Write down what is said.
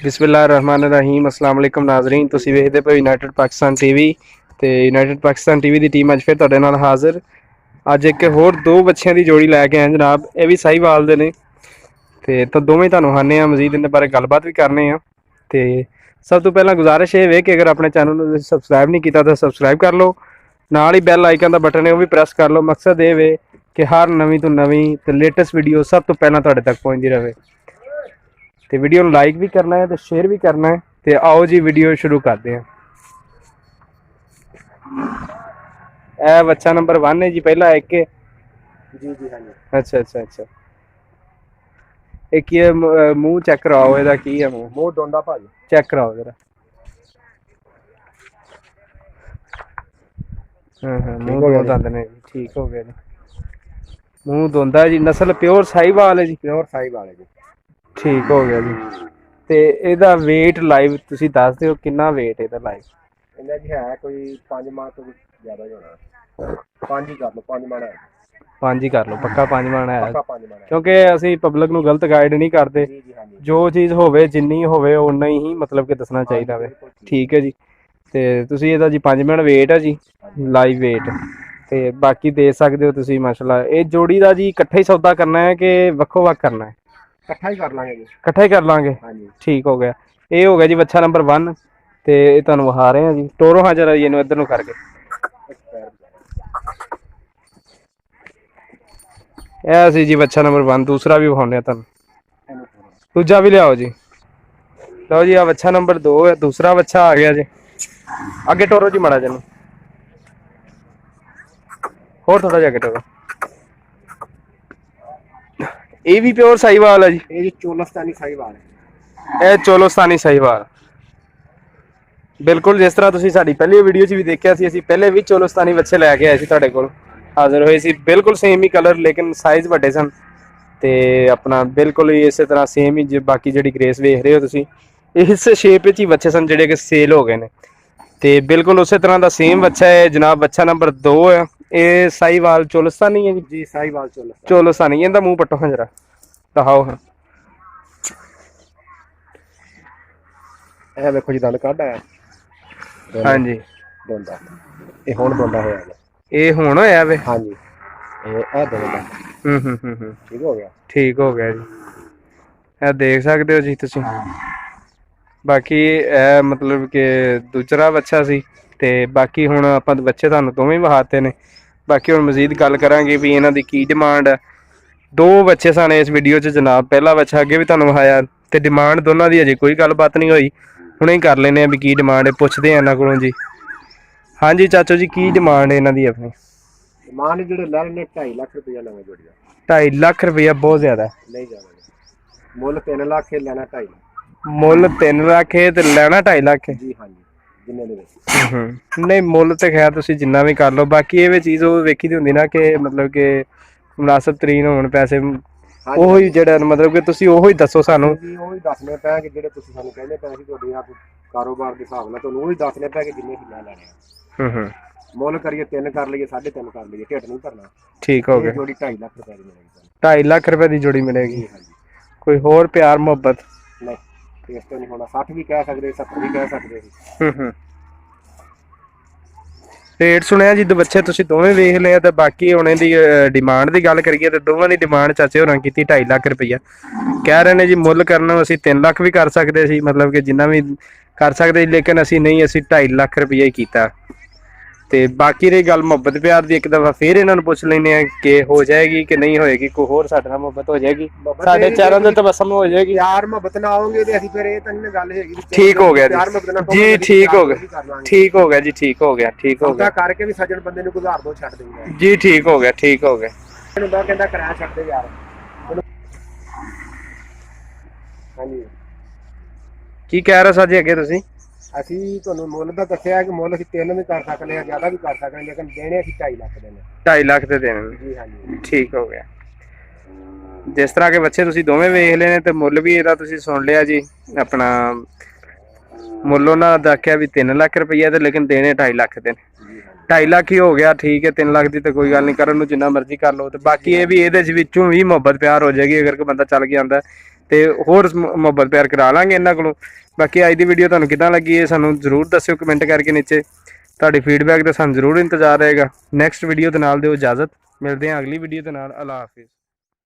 ਬਿਸਮਿਲ੍ਲਾਹਿਰਰਹਿਮਾਨਿਰਰਹੀਮ अस्सलाम वालेकुम नाज़रीन। ਤੁਸੀਂ ਵੇਖਦੇ ਪਏ ਯੂਨਾਈਟਿਡ ਪਾਕਿਸਤਾਨ ਟੀਵੀ ਤੇ ਯੂਨਾਈਟਿਡ ਪਾਕਿਸਤਾਨ ਟੀਵੀ ਦੀ ਟੀਮ ਅੱਜ ਫਿਰ ਤੁਹਾਡੇ ਨਾਲ ਹਾਜ਼ਰ। ਅੱਜ ਇੱਕ ਹੋਰ ਦੋ ਬੱਚਿਆਂ ਦੀ ਜੋੜੀ ਲੈ ਕੇ ਆਏ ਜਨਾਬ। ਇਹ ਵੀ ਸਾਹੀਵਾਲ ਦੇ ਨੇ ਤੇ ਤਾਂ ਦੋਵੇਂ ਤੁਹਾਨੂੰ ਹਾਨੇ ਆ ਮਜ਼ੀਦ ਇਹਨਾਂ ਬਾਰੇ ਗੱਲਬਾਤ ਵੀ ਕਰਨੇ ਆ। ਤੇ ਸਭ ਤੋਂ ਪਹਿਲਾਂ ਗੁਜ਼ਾਰਿਸ਼ ਇਹ ਵੇ ਕਿ ਅਗਰ ਆਪਣੇ ਚੈਨਲ ਨੂੰ ਸਬਸਕ੍ਰਾਈਬ ਨਹੀਂ ਕੀਤਾ ਤਾਂ ਸਬਸਕ੍ਰਾਈਬ ਕਰ ਲਓ, ਨਾਲ ਹੀ ਬੈਲ ਆਈਕਨ ਦਾ ਬਟਨ ਹੈ ਉਹ ਵੀ ਪ੍ਰੈਸ ਕਰ ਲਓ। ਮਕਸਦ ਇਹ ਵੇ ਕਿ ਹਰ ਨਵੀਂ ਤੋਂ ਨਵੀਂ ਤੇ ਲੇਟੈਸਟ ਵੀਡੀਓ ਸਭ ਤੋਂ ਪਹਿਲਾਂ ਤੁਹਾਡੇ ਤੱਕ ਪਹੁੰਚਦੀ ਰਹੇ। ਤੇ ਵੀਡੀਓ ਨੂੰ ਲਾਈਕ ਵੀ ਕਰਨਾ ਹੈ ਤੇ ਸ਼ੇਅਰ ਵੀ ਕਰਨਾ ਹੈ। ਤੇ ਆਓ ਜੀ ਵੀਡੀਓ ਸ਼ੁਰੂ ਕਰਦੇ ਹਾਂ। ਇਹ ਬੱਚਾ ਨੰਬਰ 1 ਹੈ ਜੀ, ਪਹਿਲਾ ਇੱਕ ਜੀ ਜੀ ਹਾਂਜੀ। ਅੱਛਾ ਇਹ ਕੀ ਹੈ? ਮੂੰਹ ਚੈੱਕ ਕਰਾਓ, ਇਹਦਾ ਕੀ ਹੈ? ਮੂੰਹ ਦੋਂਦਾ ਭਾਜੀ, ਚੈੱਕ ਕਰਾਓ ਜਰਾ। ਹਾਂ ਮੂੰਹ ਦੋ ਦੰਦ ਨੇ ਜੀ, ਠੀਕ ਹੋ ਗਏ ਨੇ। ਮੂੰਹ ਦੋਂਦਾ ਜੀ। ਨਸਲ ਪਿਓਰ ਸਾਹੀਵਾਲ ਹੈ ਜੀ? ਪਿਓਰ ਸਾਹੀਵਾਲ ਹੈ ਜੀ। ਠੀਕ ਹੋ ਗਿਆ ਜੀ। ਤੇ ਇਹਦਾ weight ਲਾਈਵ ਤੁਸੀਂ ਦੱਸ ਦਿਓ ਕਿੰਨਾ weight ਇਹਦਾ ਲਾਈਵ? ਇਹਦਾ ਜੀ ਹੈ ਕੋਈ 5 ਮਾਹ ਤੋਂ ਜ਼ਿਆਦਾ ਹੀ ਹੋਣਾ। 5 ਹੀ ਕਰ ਲਓ, 5 ਮਾਹ ਹੈ। 5 ਹੀ ਕਰ ਲਓ, ਪੱਕਾ 5 ਮਾਹ ਹੈ। ਪੱਕਾ 5 ਮਾਹ ਹੈ, ਕਿਉਂਕਿ ਅਸੀਂ ਪਬਲਿਕ ਨੂੰ ਗਲਤ ਗਾਈਡ ਨਹੀਂ ਕਰਦੇ। ਜੀ ਜੀ ਹਾਂਜੀ। ਜੋ ਚੀਜ਼ ਹੋਵੇ ਜਿੰਨੀ ਹੋਵੇ ਉਨਾ ਹੀ ਮਤਲਬ ਕਿ ਦੱਸਣਾ ਚਾਹੀਦਾ ਵੇ। ਠੀਕ ਹੈ ਜੀ। ਤੇ ਤੁਸੀਂ ਇਹਦਾ ਜੀ 5 ਮਿੰਟ weight ਹੈ ਜੀ, ਲਾਈਵ weight। ਤੇ ਬਾਕੀ ਦੇ ਸਕਦੇ ਹੋ ਤੁਸੀਂ ਮਾਸ਼ਾਅੱਲਾ। ਇਹ ਜੋੜੀ ਦਾ ਜੀ ਇਕੱਠਾ ਹੀ ਸੌਦਾ ਕਰਨਾ ਹੈ ਕਿ ਵੱਖੋ ਵੱਖ ਕਰਨਾ ਹੈ? ਇਕੱਠਾ ਹੀ ਕਰ ਲਾਂਗੇ ਜੀ। ਇਕੱਠਾ ਹੀ ਕਰ ਲਾਂਗੇ, ਹਾਂਜੀ। ਠੀਕ ਹੋ ਗਿਆ। ਇਹ ਹੋ ਗਿਆ ਜੀ ਬੱਚਾ ਨੰਬਰ 1 ਤੇ ਇਹ ਤੁਹਾਨੂੰ ਵਿਖਾ ਰਹੇ ਹਾਂ ਜੀ। ਟੋਰੋ ਹਾਂ ਜਰਾ ਜੀ ਇਹਨੂੰ ਇੱਧਰ ਨੂੰ ਕਰਕੇ। ਇਹ ਸੀ ਜੀ ਬੱਚਾ ਨੰਬਰ 1। ਦੂਸਰਾ ਵੀ ਵਿਖਾਉਂਦੇ ਆ ਤੁਹਾਨੂੰ, ਦੂਜਾ ਵੀ ਲਿਆਓ ਜੀ। ਲਓ ਜੀ ਆ ਬੱਚਾ ਨੰਬਰ 2 ਹੈ, ਦੂਸਰਾ ਬੱਚਾ ਆ ਗਿਆ ਜੀ। ਅੱਗੇ ਟੋਰੋ ਜੀ ਮਾੜਾ ਜਿਹਨੂੰ, ਹੋਰ ਥੋੜਾ ਜਿਹਾ ਅੱਗੇ ਟੋਰੋ। ਇਹ ਵੀ ਪਿਓਰ ਸਾਹੀਵਾਲ ਹੈ ਜੀ? ਇਹ ਜੀ ਚੋਲਸਤਾਨੀ ਸਾਹੀਵਾਲ ਹੈ। ਇਹ ਚੋਲਸਤਾਨੀ ਸਾਹੀਵਾਲ ਬਿਲਕੁਲ ਜਿਸ ਤਰ੍ਹਾਂ ਤੁਸੀਂ ਸਾਡੀ ਪਹਿਲੀ ਵੀਡੀਓ 'ਚ ਵੀ ਦੇਖਿਆ ਸੀ। ਅਸੀਂ ਪਹਿਲੇ ਵੀ ਚੋਲਸਤਾਨੀ ਬੱਚੇ ਲੈ ਕੇ ਆਏ ਸੀ, ਤੁਹਾਡੇ ਕੋਲ ਹਾਜ਼ਰ ਹੋਏ ਸੀ। ਬਿਲਕੁਲ ਸੇਮ ਹੀ ਕਲਰ, ਲੇਕਿਨ ਸਾਈਜ਼ ਵੱਡੇ ਸਨ। ਤੇ ਆਪਣਾ ਬਿਲਕੁਲ ਹੀ ਇਸੇ ਤਰ੍ਹਾਂ ਸੇਮ ਹੀ ਬਾਕੀ ਜਿਹੜੀ ਗ੍ਰੇਸ ਵੇਖ ਰਹੇ ਹੋ ਤੁਸੀਂ, ਇਸ ਸ਼ੇਪ ਵਿੱਚ ਹੀ ਬੱਚੇ ਸਨ ਜਿਹੜੇ ਕਿ ਸੇਲ ਹੋ ਗਏ ਨੇ। ਤੇ ਬਿਲਕੁਲ ਉਸੇ ਤਰ੍ਹਾਂ ਦਾ ਸੇਮ ਬੱਚਾ ਹੈ ਜਨਾਬ। ਬੱਚਾ ਨੰਬਰ 2 ਹੈ। ਇਹ ਸਾਹੀਵਾਲ ਚੋਲਸਤਾਨੀ ਹੈ ਜੀ? ਸਾਹੀਵਾਲ ਚੋਲਸਤਾਨੀ। ਇਹਦਾ ਮੂੰਹ ਪੱਟੋ ਹਾਂ ਜਰਾ, ਦਿਖਾਓ ਹਾਂ। ਇਹ ਵੇਖੋ ਜੀ ਦੰਦ ਕੱਢ ਆਇਆ। ਹਾਂਜੀ ਦੋਂਦਾ, ਇਹ ਹੁਣ ਦੋਂਦਾ ਹੋਇਆ ਹੈ। ਇਹ ਹੁਣ ਹੋਇਆ ਵੇ? ਹਾਂਜੀ। ਇਹ ਦੋਂਦਾ ਠੀਕ ਹੋ ਗਿਆ। ਠੀਕ ਹੋ ਗਿਆ ਜੀ। ਇਹ ਦੇਖ ਸਕਦੇ ਹੋ ਜੀ ਤੁਸੀਂ। ਬਾਕੀ ਇਹ ਮਤਲਬ ਕਿ ਦੂਸਰਾ ਬੱਚਾ ਸੀ। ਤੇ ਬਾਕੀ ਹੁਣ ਆਪਾਂ ਬੱਚੇ ਤੁਹਾਨੂੰ ਦੋਵੇਂ ਵਿਖਾਤੇ ਨੇ। ਬਾਕੀ ਹੁਣ ਮਜ਼ੀਦ ਗੱਲ ਕਰਾਂਗੇ ਵੀ ਇਹਨਾਂ ਦੀ ਕੀ ਡਿਮਾਂਡ ਹੈ। 2 ਬੱਚੇ ਸਨ ਇਸ ਵੀਡੀਓ 'ਚ ਜਨਾਬ। ਪਹਿਲਾ ਬੱਚਾ ਅੱਗੇ ਵੀ ਤੁਹਾਨੂੰ ਵਿਖਾਇਆ ਤੇ ਡਿਮਾਂਡ ਦੋਨਾਂ ਦੀ ਅਜੇ ਕੋਈ ਗੱਲਬਾਤ ਨਹੀਂ ਹੋਈ। ਹੁਣੇ ਹੀ ਕਰ ਲੈਂਦੇ ਆ ਵੀ ਕੀ ਡਿਮਾਂਡ ਹੈ, ਪੁੱਛਦੇ ਆ ਇਹਨਾਂ ਕੋਲੋਂ ਜੀ। ਹਾਂਜੀ ਚਾਚੋ ਜੀ, ਕੀ ਡਿਮਾਂਡ ਹੈ ਇਹਨਾਂ ਦੀ ਆਪਣੀ? ਡਿਮਾਂਡ ਜਿਹੜੇ ਲੈ ਲੈਣੇ 2.5 ਲੱਖ ਰੁਪਇਆ ਨਵੇਂ ਜੋੜੀ ਦਾ। 2.5 ਲੱਖ ਰੁਪਇਆ ਬਹੁਤ ਜ਼ਿਆਦਾ? ਨਹੀਂ ਜ਼ਿਆਦਾ, ਮੁੱਲ 3 ਲੱਖ ਹੈ, ਲੈਣਾ 2.5 ਲੱਖ। ਮੁੱਲ 3 ਲੱਖ ਹੈ ਤੇ ਲੈਣਾ 2.5 ਲੱਖ ਹੈ? ਜੀ ਹਾਂਜੀ, ਜਿੰਨੇ ਦੇ ਵਿੱਚ। ਨਹੀਂ ਮੁੱਲ ਤੇ ਖੈਰ ਤੁਸੀਂ ਜਿੰਨਾ ਵੀ ਕਰ ਲਓ। ਬਾਕੀ ਇਹ ਵੀ ਚੀਜ਼ ਉਹ ਵੇਖੀ ਦੀ ਹੁੰਦੀ ਨਾ ਕਿ ਮਤਲਬ ਕਿ ਮੁਨਾਸਬ ਤਰੀਨ ਹੋਣ ਪੈਸੇ। ਉਹੀ ਜਿਹੜਾ ਮਤਲਬ ਕਿ ਤੁਸੀਂ ਉਹੀ ਦੱਸੋ ਸਾਨੂੰ। ਉਹੀ ਦੱਸਣੇ ਪੈਣਗੇ ਜਿਹੜੇ ਤੁਸੀਂ ਸਾਨੂੰ ਕਹਿੰਦੇ ਪਏ ਸੀ। ਤੁਹਾਡੇ ਆਪ ਕਾਰੋਬਾਰ ਦੇ ਹਿਸਾਬ ਨਾਲ ਤੁਹਾਨੂੰ ਉਹੀ ਦੱਸਣੇ ਪੈਣਗੇ ਜਿੰਨੇ ਅਸੀਂ ਲੈ ਲੈਣੇ ਆ। ਮੁੱਲ ਕਰੀਏ 3 ਕਰ ਲਈਏ, 3.5 ਕਰ ਲਈਏ, ਢਿੱਡ ਨਹੀਂ ਭਰਨਾ। ਠੀਕ ਹੋ ਗਿਆ। ਜੋੜੀ 2.5 ਲੱਖ ਰੁਪਏ ਦੀ ਮਿਲੇਗੀ। 2.5 ਲੱਖ ਰੁਪਏ ਦੀ ਜੋੜੀ ਮਿਲੇਗੀ। ਕੋਈ ਹੋਰ ਪਿਆਰ ਮੁਹੱਬਤ ਨਹੀਂ, ਇਸ ਤੋਂ ਨਹੀਂ ਹੋਣਾ। 60 ਵੀ ਕਹਿ ਸਕਦੇ, 70 ਵੀ ਕਹਿ ਸਕਦੇ ਸੀ। ਰੇਟ ਸੁਣਿਆ ਜੀ ਬੱਚੇ ਤੁਸੀਂ ਦੋਵੇਂ ਵੇਖ ਲਿਆ। ਤੇ ਬਾਕੀ ਹੁਣ ਇਹਦੀ ਡਿਮਾਂਡ ਦੀ ਗੱਲ ਕਰੀਏ ਤੇ ਦੋਵਾਂ ਦੀ ਡਿਮਾਂਡ ਚਾਚੇ ਹੋਰਾਂ ਕੀਤੀ 2.5 ਲੱਖ ਰੁਪਈਆ ਕਹਿ ਰਹੇ ਨੇ ਜੀ। ਮੁੱਲ ਕਰਨਾ ਅਸੀਂ 3 ਲੱਖ ਵੀ ਕਰ ਸਕਦੇ ਸੀ, ਮਤਲਬ ਕਿ ਜਿੰਨਾ ਵੀ ਕਰ ਸਕਦੇ, ਲੇਕਿਨ ਅਸੀਂ ਨਹੀਂ, ਅਸੀਂ 2.5 ਲੱਖ ਰੁਪਈਆ ਹੀ ਕੀਤਾ। ਤੇ ਬਾਕੀ ਰਹੀ ਗੱਲ ਮੁਹੱਬਤ ਪਿਆਰ ਦੀ, ਇੱਕ ਦਫਾ ਫੇਰ ਇਹਨਾਂ ਨੂੰ ਪੁੱਛ ਲੈਂਦੇ ਆ ਕਿ ਹੋ ਜਾਏਗੀ ਕਿ ਨਹੀਂ ਹੋਏਗੀ। ਕੋਈ ਹੋਰ ਸਾਡੇ ਨਾਲ ਮੁਹੱਬਤ ਹੋ ਜਾਏਗੀ, ਸਾਡੇ ਚਿਹਰਿਆਂ ਤੇ ਤਬਸਮ ਹੋ ਜਾਏਗੀ। ਯਾਰ ਮੁਹੱਬਤ ਨਾ ਆਓਗੇ ਤੇ ਅਸੀਂ ਫਿਰ ਇਹ ਤਾਂ ਨਹੀਂ ਗੱਲ ਹੈਗੀ। ਠੀਕ ਹੋ ਗਿਆ ਜੀ, ਠੀਕ ਹੋ ਗਿਆ, ਠੀਕ ਹੋ ਗਿਆ ਜੀ, ਠੀਕ ਹੋ ਗਿਆ, ਠੀਕ ਹੋ ਗਿਆ। ਕਰਕੇ ਵੀ ਸੱਜਣ ਬੰਦੇ ਨੂੰ ਗੁਜ਼ਾਰ ਦੋ, ਛੱਡ ਦੇਂਗੇ ਜੀ। ਠੀਕ ਹੋ ਗਿਆ, ਠੀਕ ਹੋ ਗਿਆ। ਇਹਨੂੰ ਕਹਿੰਦਾ ਕਿਰਾਇਆ ਛੱਡ ਦੇ ਯਾਰ। ਹਾਂਜੀ, ਕੀ ਕਹਿ ਰਹੇ ਸਾਜੀ ਅੱਗੇ ਤੁਸੀਂ? ਅਸੀਂ ਤੁਹਾਨੂੰ ਮੁੱਲ ਦਾ ਦੱਸਿਆ ਕਿ ਮੁੱਲ ਅਸੀਂ 3 ਵੀ ਕਰ ਸਕਦੇ ਹਾਂ, ਜ਼ਿਆਦਾ ਵੀ ਕਰ ਸਕਦੇ ਹਾਂ, ਲੇਕਿਨ ਦੇਣੇ ਅਸੀਂ 2.5 ਲੱਖ ਦੇਣੇ। 2.5 ਲੱਖ ਦੇ ਦੇਣੇ ਜੀ? ਹਾਂਜੀ, ਠੀਕ ਹੋ ਗਿਆ। ਜਿਸ ਤਰ੍ਹਾਂ ਕੇ ਬੱਚੇ ਤੁਸੀਂ ਦੋਵੇਂ ਵੇਖ ਲਏ ਨੇ ਤੇ ਮੁੱਲ ਵੀ ਇਹਦਾ ਤੁਸੀਂ ਸੁਣ ਲਿਆ ਜੀ। ਆਪਣਾ ਮੁੱਲ ਉਹਨਾਂ ਦਾ ਆਖਿਆ ਵੀ 3 ਲੱਖ ਰੁਪਈਆ ਤੇ, ਲੇਕਿਨ ਦੇਣੇ 2.5 ਲੱਖ ਦੇ ਨੇ। 2.5 ਲੱਖ ਹੀ ਹੋ ਗਿਆ। ਠੀਕ ਹੈ, 3 ਲੱਖ ਦੀ ਤਾਂ ਕੋਈ ਗੱਲ ਨਹੀਂ, ਕਰਨ ਨੂੰ ਜਿੰਨਾ ਮਰਜ਼ੀ ਕਰ ਲਓ। ਤੇ ਬਾਕੀ ਇਹ ਵੀ ਇਹਦੇ ਵਿੱਚੋਂ ਵੀ ਮੁਹੱਬਤ ਪਿਆਰ ਹੋ ਜਾਏਗੀ। ਅਗਰ ਕੋਈ ਬੰਦਾ ਚੱਲ ਕੇ ਆਉਂਦਾ ਤੇ ਹੋਰ ਮੁਹੱਬਤ ਪਿਆਰ ਕਰਾ ਲਾਂਗੇ ਇਹਨਾਂ ਕੋਲੋਂ। ਬਾਕੀ ਅੱਜ ਦੀ ਵੀਡੀਓ ਤੁਹਾਨੂੰ ਕਿੱਦਾਂ ਲੱਗੀ ਹੈ ਸਾਨੂੰ ਜ਼ਰੂਰ ਦੱਸਿਓ ਕਮੈਂਟ ਕਰਕੇ ਨੀਚੇ। ਤੁਹਾਡੀ ਫੀਡਬੈਕ ਦਾ ਸਾਨੂੰ ਜ਼ਰੂਰ ਇੰਤਜ਼ਾਰ ਰਹੇਗਾ। ਨੈਕਸਟ ਵੀਡੀਓ ਦੇ ਨਾਲ ਦਿਓ ਇਜਾਜ਼ਤ, ਮਿਲਦੇ ਹਾਂ ਅਗਲੀ ਵੀਡੀਓ ਦੇ ਨਾਲ। ਅੱਲਾ ਹਾਫਿਜ਼।